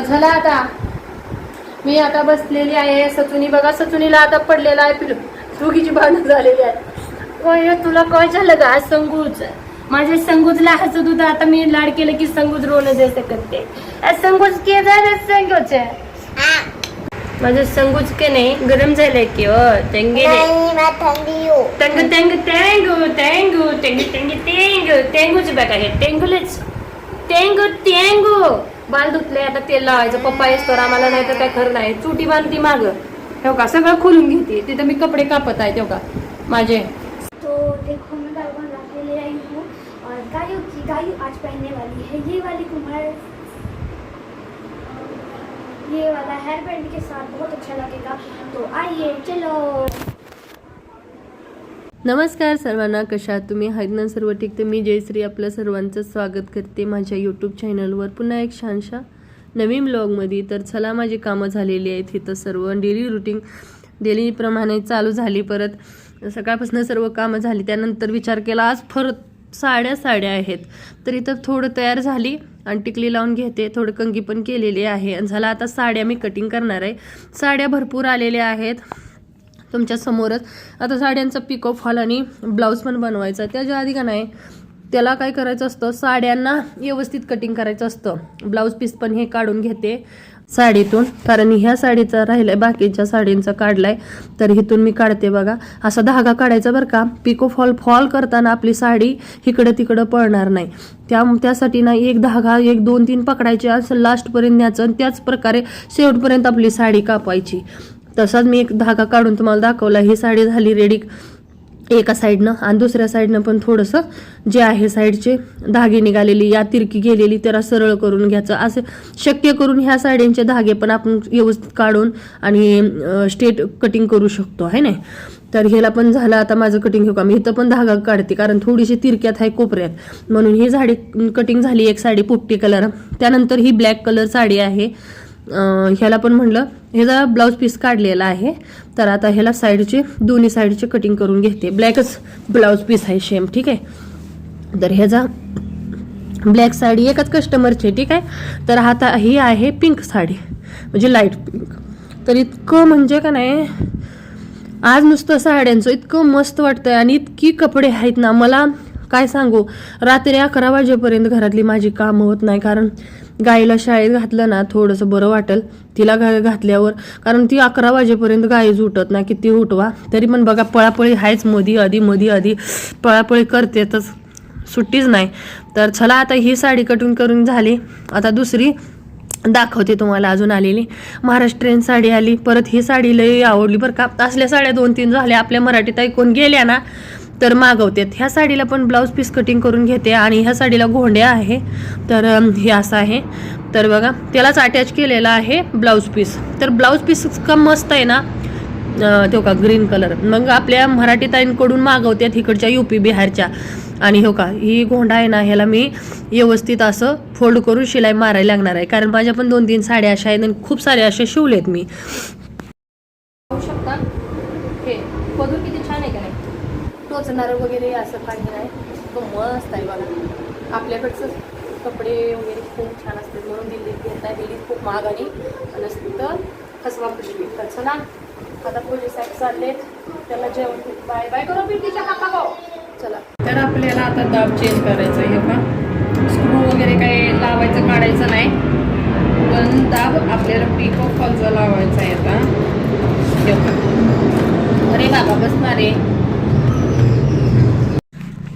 झाला आता मी आता बसलेली आहे. सचुनी बघा, सचुनीला आता पडलेला आहे पिलू, दोघीची भांडण झालेली आहे. तुला काय झालं का संगूच? माझे संगूजला हसत होता, आता मी लाड केलं की संगूज रोल जैसे करते. संगूज के झालं संगूच माझं संगूच के नाही गरम झालंय की हो तंगे तंग तंग टेंगू टेंगू टेंग टेंग टेंग टेंगूच बघा हे टेंगूलच टेंगू टेंगू. बाल धुतले आता तेल लावायचं. पप्पा येतो आम्हाला, नाही तर काय खरं नाही. चुटी बांधती माग ठेव का, सगळं खोलून घेते. तिथं मी कपडे कापत आहे ठेव का माझे. तो देखो मैं गाय लाके ले आई हूँ और गायों की गाय आज पहनने वाली है ये वाली तुम्हारे ये वाला हेयर बैंड के साथ बहुत अच्छा लगेगा. तो आइए चलो. नमस्कार सर्वांना, कशा आहात तुम्ही? आहेत ना सर्व ठीक? तर मी जयश्री आपलं सर्वांचं स्वागत करते माझ्या यूट्यूब चॅनलवर पुन्हा एक छानशा नवीन ब्लॉगमध्ये. तर चला, माझी कामं झालेली आहेत इथं सर्व. डेली रुटीन डेलीप्रमाणे चालू झाली. परत सकाळपासून सर्व कामं झाली. त्यानंतर विचार केला आज परत साड्या आहेत, तर इथं थोडं तयार झाली आणि टिकली लावून घेते. थोडं कंगी पण केलेली आहे आणि झाला आता साड्या मी कटिंग करणार आहे. साड्या भरपूर आलेल्या आहेत तुमच्या समोरच. आता साड्यांचा पिको फॉल आणि ब्लाऊज पण बनवायचा. त्याच्या आधी का नाही त्याला काय करायचं असतं, साड्यांना व्यवस्थित कटिंग करायचं असतं. ब्लाऊज पीस पण हे काढून घेते साडीतून, कारण ह्या साडीचा राहिलाय, बाकीच्या साडींचा काढलाय, तर इथून मी काढते बघा. असा धागा काढायचा बरं का. पिको फॉल करताना आपली साडी इकडं तिकडं पळणार नाही. त्यासाठी ना एक धागा 1 2 3 पकडायचे, असं लास्टपर्यंत न्यायचं आणि त्याच प्रकारे शेवटपर्यंत आपली साडी कापायची. तसाच मी एक धागा काढून तुम्हाला दाखवला. ही साडी झाली रेडी एका साईडनं आणि दुसऱ्या साईडनं पण थोडंसं जे आहे साईडचे धागे निघालेली या तिरकी गेलेली त्याला सरळ करून घ्यायचं. असे शक्य करून ह्या साड्यांचे धागे पण आपण व्यवस्थित काढून आणि स्ट्रेट कटिंग करू शकतो आहे ना. तर ह्याला पण झालं आता माझं कटिंग. घेऊ का मी इथं पण धागा काढते, कारण थोडीशी तिरक्यात आहे कोपऱ्यात, म्हणून ही साडी कटिंग झाली. एक साडी पोपटी कलर, त्यानंतर ही ब्लॅक कलर साडी आहे. ह्याला पण म्हणलं ह्याचा ब्लाऊज पीस काढलेला आहे, तर आता ह्याला साईडचे दोन्ही साईडचे कटिंग करून घेते. ब्लॅकच ब्लाऊज पीस आहे सेम, ठीक आहे. तर ह्याचा ब्लॅक साडी एकच कस्टमरची, ठीक आहे. तर आता ही आहे पिंक साडी, म्हणजे लाईट पिंक. तर इतकं म्हणजे का नाही आज नुसतं साड्यांचं इतकं मस्त वाटतंय आणि इतकी कपडे आहेत ना, मला काय सांगू. रात्री 11 वाजेपर्यंत घरातली माझी कामं होत नाही, कारण गाईला शाळेत घातलं ना थोडंसं बरं वाटेल तिला घातल्यावर, कारण ती 11 वाजेपर्यंत गाईच उठत ना, किती उठवा तरी पण बघा पळापळी आहेच. मध्ये आधी पळापळी करतेच, सुट्टीच नाही. तर चला आता ही साडी कटिंग करून झाली. आता दुसरी दाखवते तुम्हाला अजून आलेली महाराष्ट्रीयन साडी आली. परत ही साडी लई आवडली बरं का. असल्या साड्या 2-3 झाल्या आपल्या मराठीत ऐकून गेल्या ना तर मागवतात. ह्या साडीला पण ब्लाऊज पीस कटिंग करून घेते आणि ह्या साडीला घोंड्या आहे, तर हे असं आहे. तर बघा त्यालाच अटॅच केलेला आहे ब्लाऊज पीस. तर ब्लाऊज पीस का मस्त आहे ना, तो का ग्रीन कलर. मग आपल्या मराठी ताईंकडून मागवतात इकडच्या UP बिहारच्या. आणि हो का ही घोंडा आहे ना, ह्याला मी व्यवस्थित असं फोल्ड करून शिलाई मारायला लागणार आहे, कारण माझ्या पण 2-3 साड्या अशा आहेत आणि खूप साऱ्या अशा शिवलेत मी. पाहू शकता हे पदूर किती छान आहे का नाही, टोचणार वगैरे असं काही नाही, तो मस्त आहे बघा. आपल्याकडचं कपडे वगैरे खूप छान असतात म्हणून दिल्लीत घेत आहे. दिल्लीत खूप महाग आणि नसतं कसवा पिशवी. तर चला आता पोलीस साहेब चाललेत, त्याला जेवण बाय बाय करू पिटीच्या काका. चला तर आपल्याला आता दाब चेंज करायचा आहे का. स्क्रू वगैरे काही लावायचं काढायचं नाही, पण दाब आपल्याला पिको फॉलचा लावायचा आहे आता. अरे बाबा बसणार आहे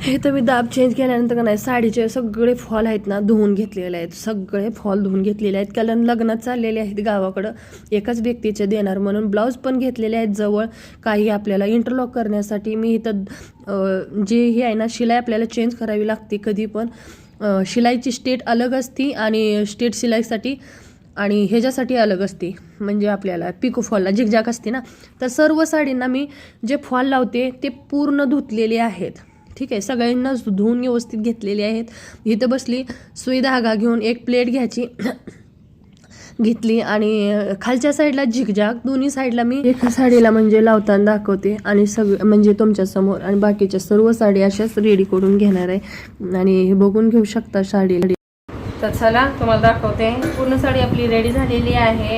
हे. तर मी दाब चेंज केल्यानंतर का नाही साडीचे सगळे फॉल आहेत ना धुवून घेतलेले आहेत. सगळे फॉल धुवून घेतलेले आहेत, कारण लग्नात चाललेले आहेत गावाकडं, एकाच व्यक्तीचे देणार म्हणून. ब्लाऊज पण घेतलेले आहेत जवळ. काही आपल्याला इंटरलॉक करण्यासाठी मी इथं जे हे आहे ना शिलाई आपल्याला चेंज करावी लागते कधी पण. शिलाईची स्टेट अलग असती आणि स्टेट शिलाईसाठी आणि ह्याच्यासाठी अलग असते, म्हणजे आपल्याला पिको फॉलला झिकझॅक असते ना. तर सर्व साडींना मी जे फॉल लावते ते पूर्ण धुतलेले आहेत, ठीक आहे. सगळ्यांना धुवून व्यवस्थित घेतलेले आहेत. इथं बसली सुई धागा घेऊन एक प्लेट घ्यायची घेतली आणि खालच्या साईडला झिकझॅक, दोन्ही साईडला मी एका साडीला म्हणजे लावताना दाखवते आणि सगळं म्हणजे तुमच्या समोर. आणि बाकीच्या सर्व साडी अशाच रेडी करून घेणार आहे आणि हे बघून घेऊ शकता साडी. तर चला तुम्हाला दाखवते. पूर्ण साडी आपली रेडी झालेली आहे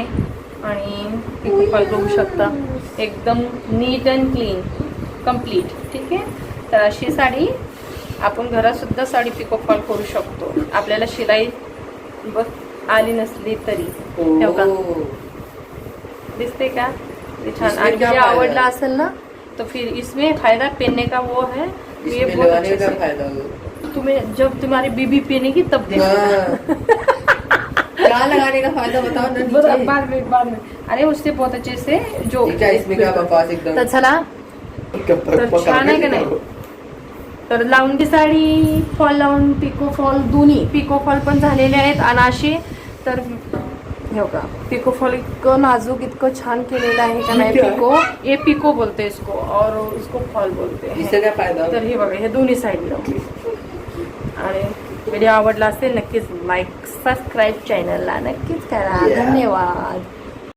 आणि पिको फॉल बघू शकता, एकदम नीट अँड क्लीन कम्प्लीट. ठीक आहे, तर अशी साडी आपण घरात सुद्धा साडी पिको फॉल करू शकतो. आपल्याला शिलाई बस आली नसली तरी. हे बघा, दिसते का ये छान. आणि जे आवडला असेल ना तो फिर इसमें फायदा पहनने का वो है, ये बहुत अच्छे से तुम्हें जब तुम्हारी बीबी पहनेगी तब देखना. क्या लगाने का फायदा बताओ ना नीचे. बाद में अरे उससे बहुत अच्छे से जो क्या इसमें क्या बकवास एकदम. तर चला, तर छान आहे का नाही. तर लावून साडी फॉल लावून पिको फॉल दोन्ही पिको फॉल पण झालेले आहेत. आणि असे तर हे बघा, पिको फॉल इतकं नाजूक इतकं छान केलेलं आहे का नाही. पिको ये पिको बोलते इसको और उसको फॉल बोलते हैं. इससे क्या फायदा. तर हे बघा, हे दोन्ही साईड लावली. आणि व्हिडिओ आवडला असेल नक्कीच लाईक सबस्क्राईब चॅनलला नक्कीच करा. धन्यवाद.